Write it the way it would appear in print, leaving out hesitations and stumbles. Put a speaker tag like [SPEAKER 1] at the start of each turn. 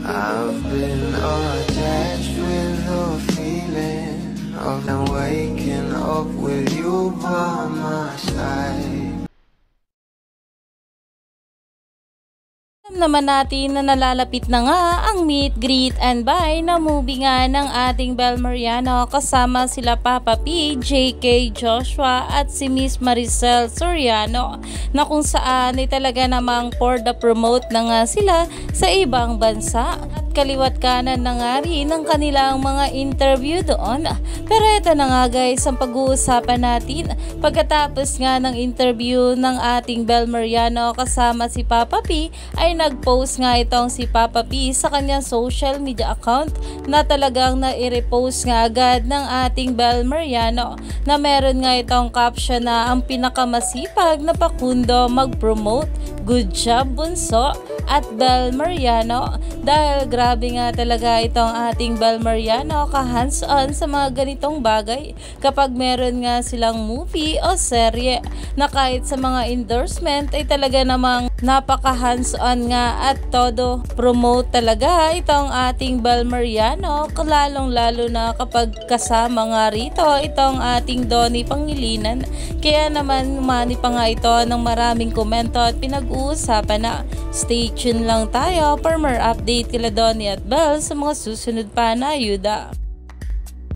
[SPEAKER 1] I've been attached with the feeling of waking up with you by my side.
[SPEAKER 2] Alam naman natin na nalalapit na nga ang meet, greet and buy na movie nga ng ating Bel Mariano kasama sila Papa P, JK Joshua at si Miss Maricel Soriano, na kung saan ay talaga namang for the promote na nga sila sa ibang bansa. At kaliwat kanan na nga rin ang kanilang mga interview doon. Pero ito na nga guys ang pag-uusapan natin pagkatapos nga ng interview ng ating Bel Mariano kasama si Papa P ay nag-post nga itong si Papa P sa kanyang social media account na talagang na-repost nga agad ng ating Bel Mariano na meron nga itong caption na ang pinakamasipag na pakundo mag-promote. Good job bunso at Bel Mariano, dahil grabe nga talaga itong ating Bel Mariano ka-hands-on sa mga ganitong bagay kapag meron nga silang movie o serye na kahit sa mga endorsement ay talaga namang napaka-hands-on nga at todo promote talaga itong ating Bel Mariano, lalong-lalo na kapag kasama nga rito itong ating Donnie Pangilinan. Kaya naman umani pa nga ito ng maraming komento at pinag-uusapan na. Stay tuned lang tayo for more update kila Donnie at Bel sa mga susunod pa na ayuda.